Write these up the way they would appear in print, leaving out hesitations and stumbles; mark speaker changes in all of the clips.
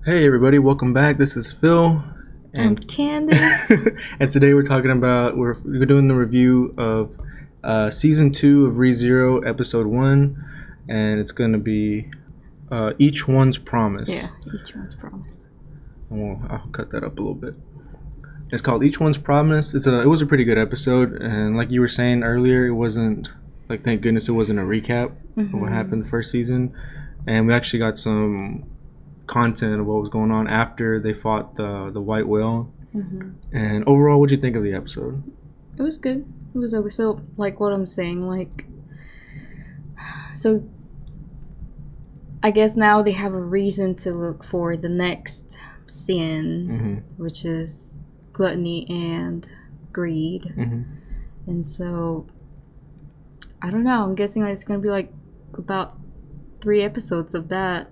Speaker 1: Hey everybody, welcome back. This is Phil,
Speaker 2: I'm
Speaker 1: and
Speaker 2: Candace.
Speaker 1: and today we're doing the review of season 2 of ReZero episode 1, and it's gonna be Each One's Promise.
Speaker 2: Yeah, each one's promise.
Speaker 1: I'll cut that up a little bit. It's called Each One's Promise. It was a pretty good episode, and like you were saying earlier, it wasn't like, thank goodness it wasn't a recap of what happened the first season, and we actually got some content of what was going on after they fought the white whale. And overall, what'd you think of the episode?
Speaker 2: It was good. It was okay. So, like what I'm saying, so I guess now they have a reason to look for the next sin, which is gluttony and greed. And so, I don't know. I'm guessing that it's gonna be like about 3 episodes of that.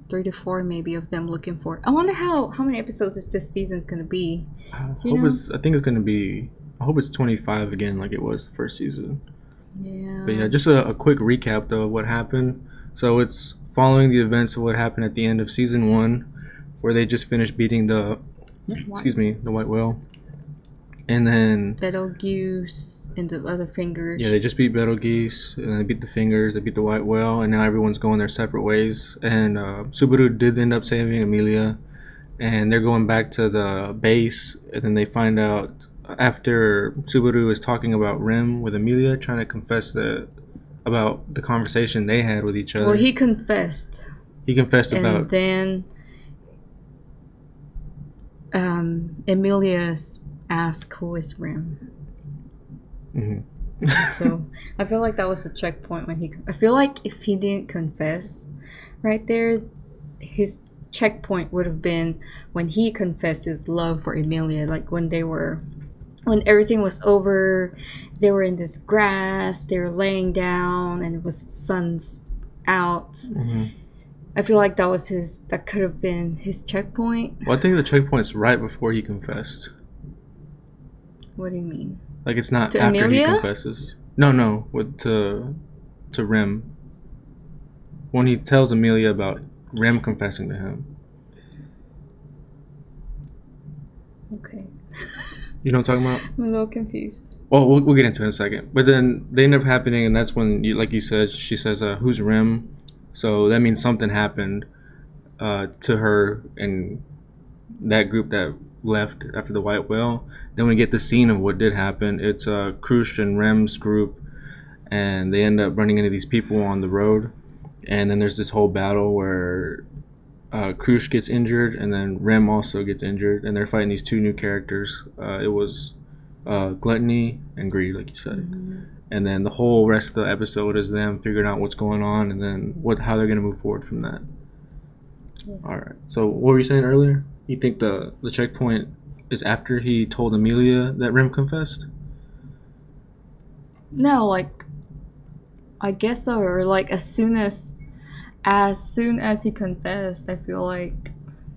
Speaker 2: 3 to 4 maybe of them looking for. I wonder how many episodes is this season's gonna be.
Speaker 1: I think it's gonna be. I hope it's 25 again, like it was the first season.
Speaker 2: Yeah.
Speaker 1: But yeah, just a quick recap though of what happened. So it's following the events of what happened at the end of season 1, where they just finished beating the white whale, and then
Speaker 2: Betelgeuse and the other fingers.
Speaker 1: Yeah, they just beat Betelgeuse, and they beat the fingers, they beat the white whale, and now everyone's going their separate ways. And Subaru did end up saving Amelia, and they're going back to the base, and then they find out after Subaru is talking about Rem with Amelia, trying to confess about the conversation they had with each other.
Speaker 2: Well, he confessed.
Speaker 1: He confessed
Speaker 2: and
Speaker 1: about...
Speaker 2: then Amelia asked who is Rem. So I feel like that was a checkpoint when I feel like if he didn't confess right there, his checkpoint would have been when he confessed his love for Amelia, like when everything was over, they were in this grass, they were laying down, and it was sun's out. I feel like that could have been his checkpoint.
Speaker 1: Well, I think the checkpoint's right before he confessed.
Speaker 2: What do you mean?
Speaker 1: Like, it's not
Speaker 2: to
Speaker 1: after
Speaker 2: Amelia?
Speaker 1: he confesses. No, to Rem. When he tells Amelia about Rem confessing to him.
Speaker 2: Okay.
Speaker 1: You know what I'm talking about?
Speaker 2: I'm a little confused.
Speaker 1: Well, we'll get into it in a second. But then they end up happening, and that's when, like you said, she says, who's Rem? So that means something happened to her and that group that left after the white whale. Then we get the scene of what did happen. It's Crusch and Rem's group, and they end up running into these people on the road, and then there's this whole battle where Crusch gets injured, and then Rem also gets injured, and they're fighting these 2 new characters. It was Gluttony and Greed, like you said. And then the whole rest of the episode is them figuring out what's going on, and then how they're going to move forward from that. All right, so what were you saying earlier? You think the checkpoint is after he told Amelia that Rem confessed?
Speaker 2: No, like, I guess so. Or like as soon as he confessed, I feel like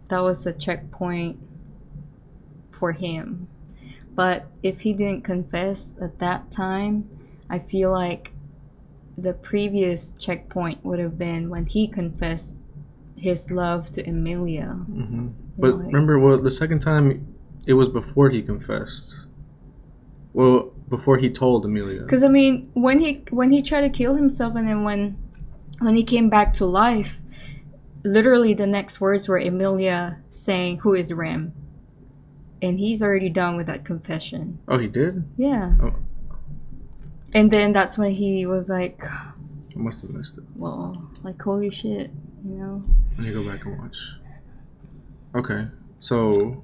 Speaker 2: that was a checkpoint for him. But if he didn't confess at that time, I feel like the previous checkpoint would have been when he confessed his love to Amelia.
Speaker 1: But remember, the second time, it was before he confessed. Well, before he told Amelia.
Speaker 2: Because I mean, when he tried to kill himself, and then when he came back to life, literally the next words were Amelia saying, "Who is Rem?" And he's already done with that confession.
Speaker 1: Oh, he did?
Speaker 2: Yeah.
Speaker 1: Oh.
Speaker 2: And then that's when he was like,
Speaker 1: I must have missed it.
Speaker 2: well, like, holy shit, you know?
Speaker 1: Let me go back and watch. Okay, so...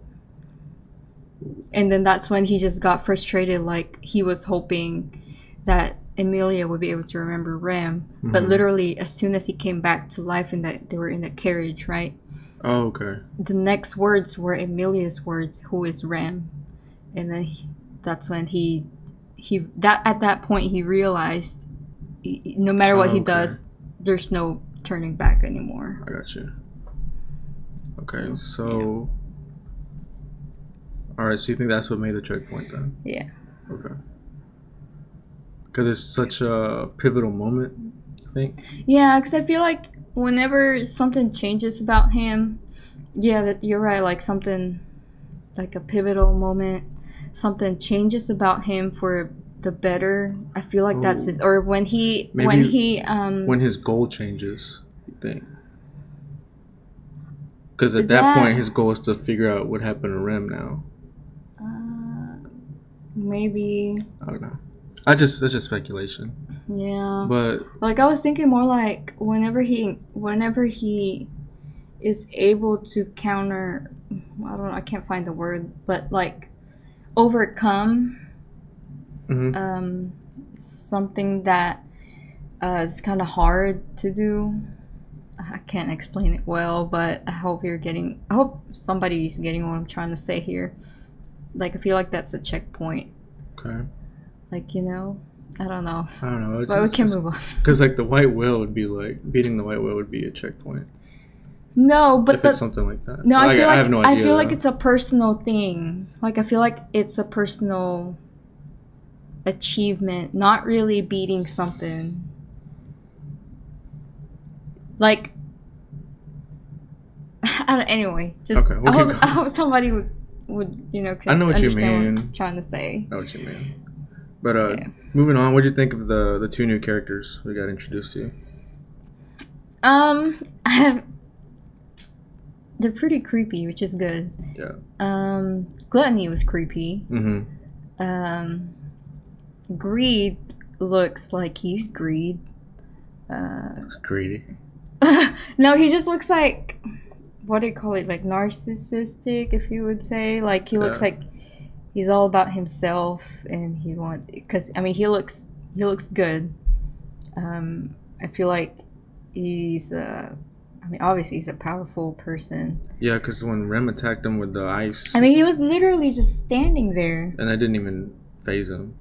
Speaker 2: And then that's when he just got frustrated, like, he was hoping that Amelia would be able to remember Rem. But literally, as soon as he came back to life and that they were in the carriage, right?
Speaker 1: Oh, okay.
Speaker 2: The next words were Amelia's words, "Who is Rem?" And then that's when at that point he realized no matter what he does, there's no turning back anymore.
Speaker 1: I got you. Okay, so all right, so you think that's what made the checkpoint then?
Speaker 2: Yeah.
Speaker 1: Okay. Because it's such a pivotal moment, I think.
Speaker 2: Yeah, because I feel like whenever something changes about him, Yeah, that you're right. Like something, like a pivotal moment, something changes about him for the better. I feel like that's his.
Speaker 1: Oh,
Speaker 2: Or when he,
Speaker 1: maybe when his goal changes, you think? Because at
Speaker 2: is
Speaker 1: that point,
Speaker 2: that
Speaker 1: his goal is to figure out what happened to Rem now.
Speaker 2: maybe,
Speaker 1: I don't know. That's just speculation.
Speaker 2: yeah.
Speaker 1: But
Speaker 2: Like I was thinking more like whenever he is able to counter, I don't know, I can't find the word, but like overcome
Speaker 1: mhm.
Speaker 2: something that is kind of hard to do. I can't explain it well, but I hope somebody's getting what I'm trying to say here. Like I feel like that's a checkpoint.
Speaker 1: Okay.
Speaker 2: Like, I don't know.
Speaker 1: I don't know. It's
Speaker 2: But we
Speaker 1: just
Speaker 2: can move on.
Speaker 1: because like the white whale would be like beating the white whale would be a checkpoint
Speaker 2: No, but
Speaker 1: if it's something like that.
Speaker 2: no,
Speaker 1: But
Speaker 2: I feel
Speaker 1: I
Speaker 2: like
Speaker 1: have no idea. Though.
Speaker 2: it's a personal thing. Like I feel like it's a personal achievement, not really beating something. Like I don't, anyway, just
Speaker 1: Okay, we'll keep
Speaker 2: I
Speaker 1: going.
Speaker 2: hope somebody would could
Speaker 1: I know what you
Speaker 2: understand what
Speaker 1: mean.
Speaker 2: I'm trying to say.
Speaker 1: I know what you mean. But
Speaker 2: Yeah.
Speaker 1: moving on, what'd you think of the two new characters we got introduced to?
Speaker 2: I have they're pretty creepy, which is good.
Speaker 1: Yeah.
Speaker 2: Gluttony was creepy.
Speaker 1: Mm-hmm.
Speaker 2: Greed looks like he's greed.
Speaker 1: Greedy.
Speaker 2: No, he just looks like, what do you call it? Like narcissistic, if you would say. Like he looks
Speaker 1: Yeah.
Speaker 2: like he's all about himself, and he wants. Because I mean, he looks good. I feel like he's. I mean, obviously he's a powerful person.
Speaker 1: Yeah, because when Rem attacked him with the ice,
Speaker 2: I mean, he was literally just standing there.
Speaker 1: and that didn't even phase him.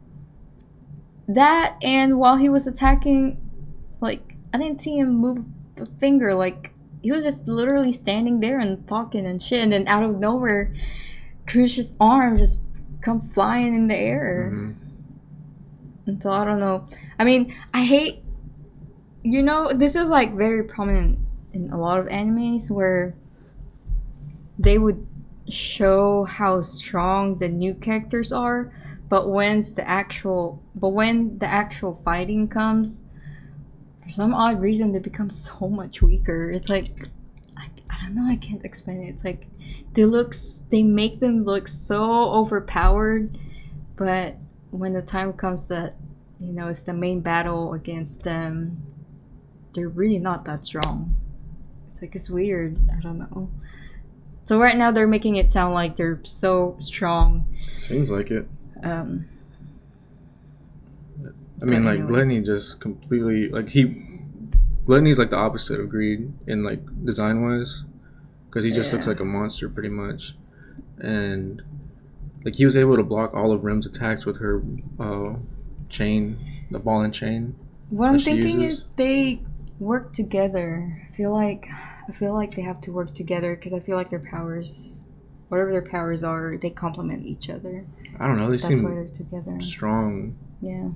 Speaker 2: That, and while he was attacking, like I didn't see him move a finger. Like he was just literally standing there and talking and shit. And then out of nowhere, Crusch's arm just come flying in the air.
Speaker 1: Mm-hmm.
Speaker 2: And so I don't know. I mean, I hate. This is like very prominent in a lot of animes where they would show how strong the new characters are, but when the actual fighting comes, for some odd reason they become so much weaker. It's like I don't know, I can't explain it. It's like they make them look so overpowered, but when the time comes that it's the main battle against them, they're really not that strong. It's like it's weird. I don't know. So right now they're making it sound like they're so strong.
Speaker 1: Seems like it. I mean,
Speaker 2: But
Speaker 1: like
Speaker 2: anyway.
Speaker 1: Gluttony just completely Gluttony's like the opposite of Greed in like design wise, because he just looks
Speaker 2: Yeah.
Speaker 1: like a monster pretty much, and like he was able to block all of Rem's attacks with her chain, the ball and chain.
Speaker 2: What I'm
Speaker 1: that she
Speaker 2: thinking
Speaker 1: uses.
Speaker 2: is they work together. I feel like they have to work together because I feel like their powers, whatever their powers are, they complement each other.
Speaker 1: I don't know. They
Speaker 2: That's why
Speaker 1: seem
Speaker 2: they're together.
Speaker 1: strong.
Speaker 2: Yeah.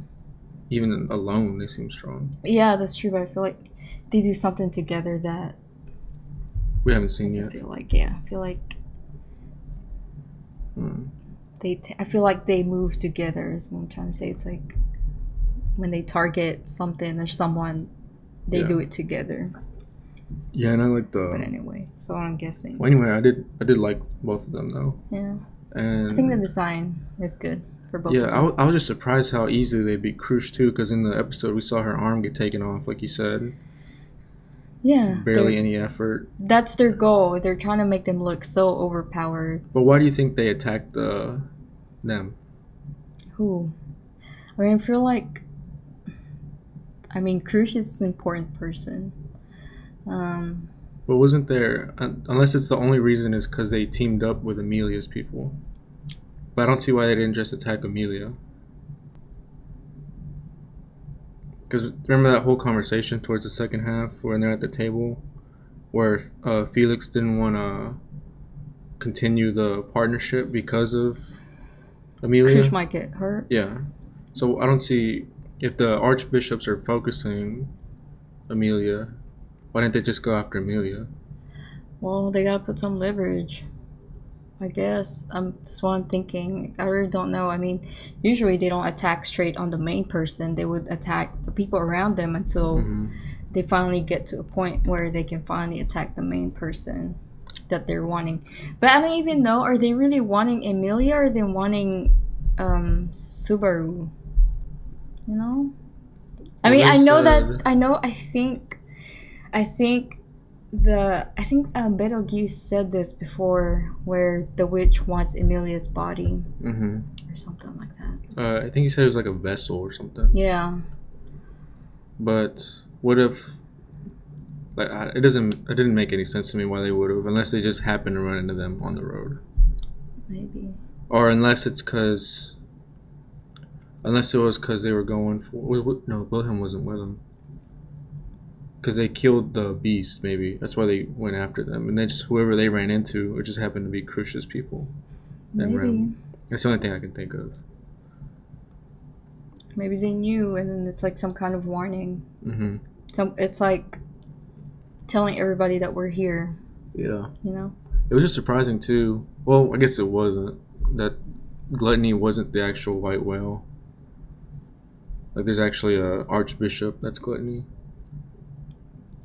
Speaker 1: Even alone, they seem strong.
Speaker 2: Yeah, that's true. But I feel like they do something together that
Speaker 1: We haven't seen
Speaker 2: I
Speaker 1: yet.
Speaker 2: feel like I feel like they move together. Is what I'm trying to say. It's like when they target something or someone, they
Speaker 1: Yeah.
Speaker 2: do it together.
Speaker 1: Yeah, and I like
Speaker 2: But
Speaker 1: the.
Speaker 2: anyway, so I'm guessing.
Speaker 1: Well, anyway, I did like both of them though,
Speaker 2: Yeah,
Speaker 1: and
Speaker 2: I think the design is good for both
Speaker 1: yeah,
Speaker 2: of them.
Speaker 1: I was just surprised how easily they beat Crusch too. Because in the episode we saw her arm get taken off, like you said,
Speaker 2: Yeah,
Speaker 1: barely any effort.
Speaker 2: that's their goal. They're trying to make them look so overpowered.
Speaker 1: But why do you think they attacked them?
Speaker 2: Who? I mean, I feel like. I mean, Crusch is an important person.
Speaker 1: But wasn't there? Unless it's the only reason is because they teamed up with Amelia's people. But I don't see why they didn't just attack Amelia. Because remember that whole conversation towards the second half when they're at the table, where Felix didn't want to continue the partnership because of Amelia.
Speaker 2: Crusch might get hurt.
Speaker 1: Yeah. So I don't see if the archbishops are focusing Amelia, why didn't they just go after Amelia?
Speaker 2: Well, they gotta put some leverage, I guess. That's what I'm thinking. I really don't know. I mean, usually they don't attack straight on the main person. They would attack the people around them until they finally get to a point where they can finally attack the main person that they're wanting. But I don't even know. Are they really wanting Emilia, or are they wanting Subaru? You know. I mean, I know that. I know. I think Betelgeuse said this before, where the witch wants Emilia's body, or something like that.
Speaker 1: I think he said it was like a vessel or something.
Speaker 2: Yeah.
Speaker 1: But what if? Like, it didn't make any sense to me why they would have, unless they just happened to run into them on the road.
Speaker 2: Maybe.
Speaker 1: Or unless it was because they were going for. No, Wilhelm wasn't with them. Because they killed the beast, maybe. That's why they went after them. And then just whoever they ran into, it just happened to be Crusch's people.
Speaker 2: Maybe.
Speaker 1: Rem. That's the only thing I can think of.
Speaker 2: Maybe they knew, and then it's like some kind of warning. It's like telling everybody that we're here.
Speaker 1: Yeah.
Speaker 2: You know?
Speaker 1: It was just surprising, too. Well, I guess it wasn't. That Gluttony wasn't the actual white whale. Like, there's actually a archbishop that's Gluttony.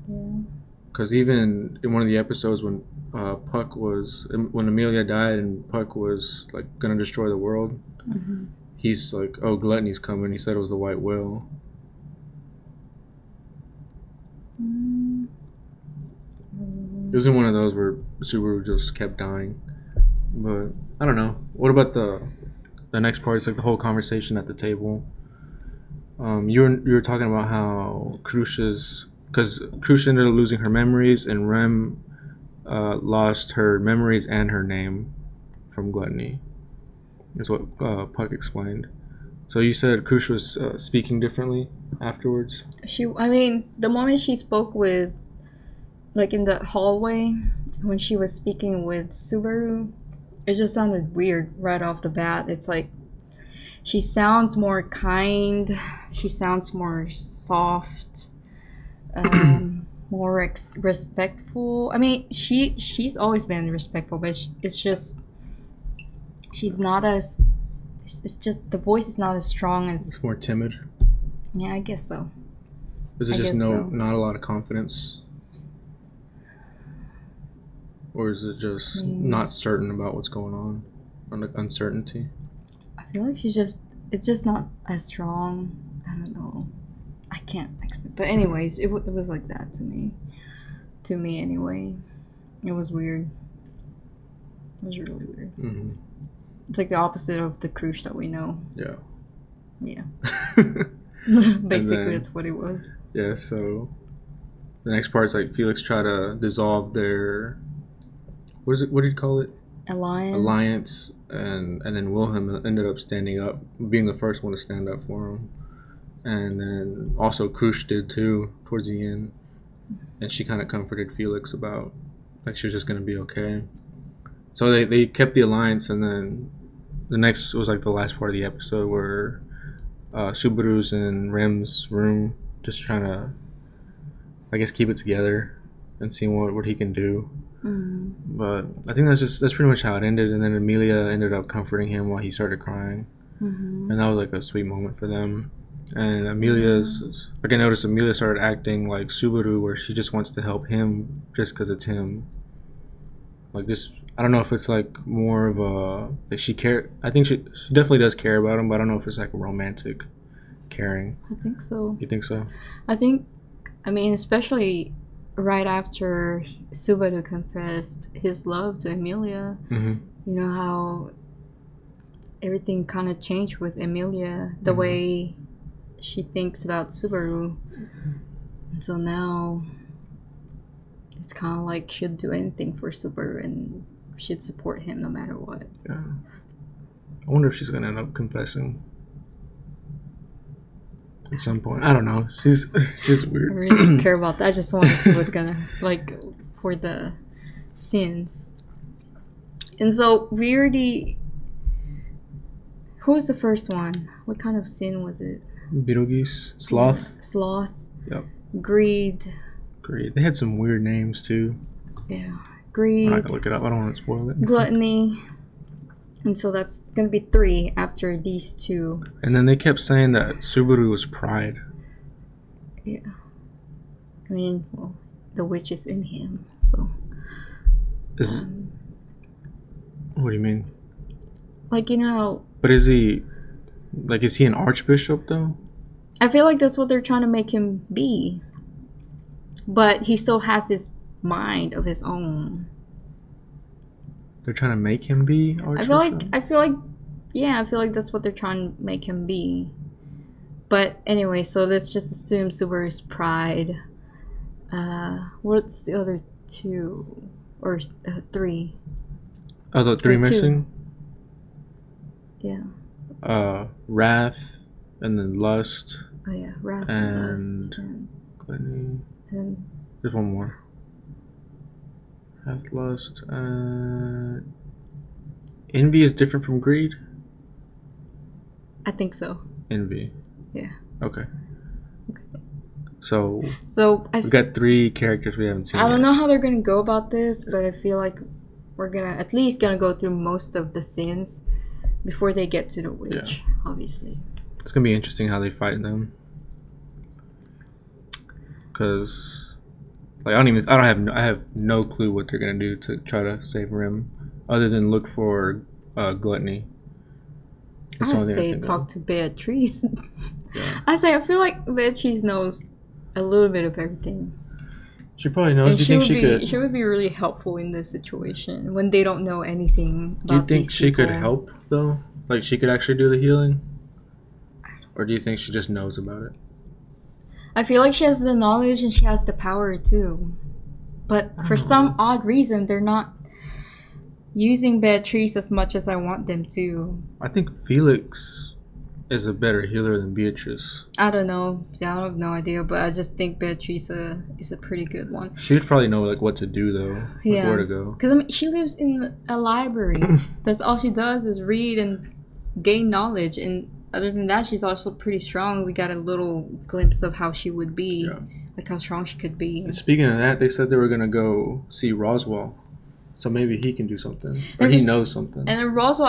Speaker 2: Yeah.
Speaker 1: Because even in one of the episodes when when Amelia died and Puck was like gonna destroy the world, he's like, "Oh, Gluttony's coming." He said it was the white whale. It was in one of those where Subaru just kept dying. But I don't know. What about the next part? It's like the whole conversation at the table. You were talking about how because Crusch ended up losing her memories, and Rem lost her memories and her name from Gluttony. Is what Puck explained. So you said Crusch was speaking differently afterwards?
Speaker 2: The moment she spoke with, like in the hallway, when she was speaking with Subaru, it just sounded weird right off the bat. It's like, she sounds more kind, she sounds more soft, more respectful. I mean, she's always been respectful, but it's just she's not as. It's just the voice is not as strong as.
Speaker 1: It's more timid.
Speaker 2: Yeah, I guess so.
Speaker 1: Is it just not a lot of confidence, or is it just not certain about what's going on, or like uncertainty?
Speaker 2: I feel like it's just not as strong. I don't know. I can't explain. But anyways, it was like that to me. To me, anyway. It was weird. It was really weird. It's like the opposite of the Crusch that we know. Yeah. Yeah. Basically, that's what it was.
Speaker 1: Yeah, so the next part's like Felix tried to dissolve their... What did you call it? Alliance. And then Wilhelm ended up standing up, being the first one to stand up for him. And then also Crusch did too, towards the end. And she kind of comforted Felix about, like, she was just going to be okay. So they kept the alliance, and then the next was like the last part of the episode where Subaru's in Rem's room, just trying to, I guess, keep it together and see what he can do. But I think that's pretty much how it ended. And then Amelia ended up comforting him while he started crying, and that was like a sweet moment for them. And I noticed Amelia started acting like Subaru, where she just wants to help him just because it's him. Like, just, I don't know if it's like more of a, like, she care. I think she definitely does care about him, but I don't know if it's like a romantic caring.
Speaker 2: I think so.
Speaker 1: You think so?
Speaker 2: I mean, especially right after Subaru confessed his love to Emilia, you know how everything kind of changed with Emilia, the way she thinks about Subaru. And so now it's kind of like she'd do anything for Subaru and she'd support him no matter what.
Speaker 1: Yeah. I wonder if she's going to end up confessing at some point. I don't know. She's weird.
Speaker 2: I really don't care about that. I just want to see what's going to, like, for the sins. And so we already... Who was the first one? What kind of sin was it?
Speaker 1: Betelgeuse. Sloth.
Speaker 2: Sloth.
Speaker 1: Yep.
Speaker 2: Greed.
Speaker 1: They had some weird names too.
Speaker 2: Yeah. Greed,
Speaker 1: I'm not gonna look it up. I don't want to spoil it.
Speaker 2: Gluttony. And so that's gonna be 3 after these 2.
Speaker 1: And then they kept saying that Subaru was pride.
Speaker 2: Yeah. I mean, well, the witch is in him, so.
Speaker 1: Is what do you mean?
Speaker 2: Like, you know.
Speaker 1: But is he an archbishop though?
Speaker 2: I feel like that's what they're trying to make him be. But he still has his mind of his own.
Speaker 1: They're trying to make him be archbishop?
Speaker 2: I feel like that's what they're trying to make him be. But anyway, so let's just assume Subaru's pride. What's the other 2 or 3?
Speaker 1: Oh, the 3
Speaker 2: 2.
Speaker 1: missing?
Speaker 2: Yeah.
Speaker 1: Wrath, and then lust.
Speaker 2: Oh yeah, wrath and lust and
Speaker 1: gluttony.
Speaker 2: and
Speaker 1: There's one more. Wrath, lust, envy is different from greed?
Speaker 2: I think so.
Speaker 1: Envy.
Speaker 2: Yeah.
Speaker 1: Okay. So
Speaker 2: we've
Speaker 1: got 3 characters we haven't seen.
Speaker 2: I don't know how they're gonna go about this, but I feel like we're at least gonna go through most of the sins before they get to the witch. Yeah. Obviously.
Speaker 1: It's gonna be interesting how they fight them. Cause, like, I have no clue what they're gonna do to try to save Rem, other than look for gluttony.
Speaker 2: I say talk to Beatrice.
Speaker 1: Yeah.
Speaker 2: I feel like Beatrice knows a little bit of everything.
Speaker 1: She probably knows.
Speaker 2: And
Speaker 1: Do you think she could?
Speaker 2: She would be really helpful in this situation when they don't know anything about.
Speaker 1: Do you think
Speaker 2: these
Speaker 1: she
Speaker 2: people.
Speaker 1: could help though? Like she could actually do the healing, or do you think she just knows about it?
Speaker 2: I feel like she has the knowledge and she has the power too, but for some odd reason they're not using Beatrice as much as I want them to.
Speaker 1: I think Felix is a better healer than Beatrice.
Speaker 2: I don't know. Yeah, I have no idea, but I just think Beatrice is a pretty good one.
Speaker 1: She'd probably know like what to do though, like where to go.
Speaker 2: Because I mean, she lives in a library. That's all she does is read and gain knowledge. And other than that, she's also pretty strong. We got a little glimpse of how she would be, like how strong she could be.
Speaker 1: And speaking of that, they said they were gonna go see Roswell, so maybe he can do something, or he knows something.
Speaker 2: And then Roswell,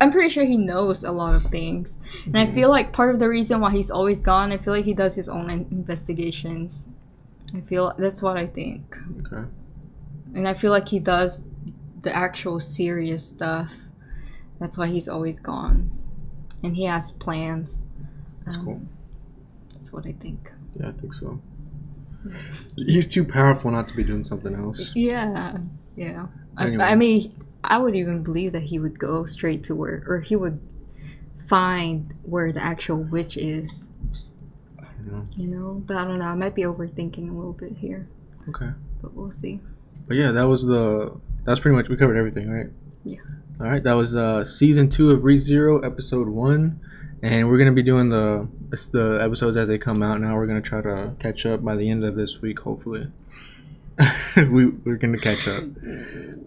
Speaker 2: I'm pretty sure he knows a lot of things. And I feel like part of the reason why he's always gone, I feel like he does his own investigations. That's what I think.
Speaker 1: Okay.
Speaker 2: And I feel like he does the actual serious stuff. That's why he's always gone. And he has plans.
Speaker 1: That's cool.
Speaker 2: That's what I think.
Speaker 1: Yeah, I think so. He's too powerful not to be doing something else.
Speaker 2: Yeah. Yeah.
Speaker 1: Anyway.
Speaker 2: I mean, I would even believe that he would go straight to or he would find where the actual witch is.
Speaker 1: I don't know.
Speaker 2: You know, but I don't know. I might be overthinking a little bit here.
Speaker 1: Okay.
Speaker 2: But we'll see.
Speaker 1: But yeah, that's pretty much, we covered everything, right?
Speaker 2: Yeah.
Speaker 1: All right, that was season 2 of ReZero, episode 1, and we're gonna be doing the episodes as they come out. Now we're gonna try to catch up by the end of this week, hopefully. We're gonna catch up.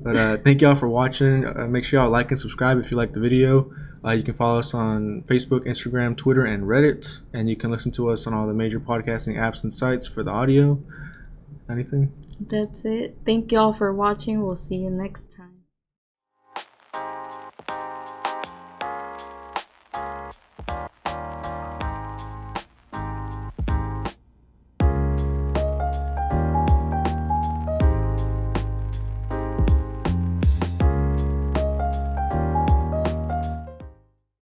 Speaker 1: But thank y'all for watching. Make sure y'all like and subscribe if you like the video. You can follow us on Facebook, Instagram, Twitter, and Reddit, and you can listen to us on all the major podcasting apps and sites for the audio. Anything?
Speaker 2: That's it. Thank y'all for watching. We'll see you next time.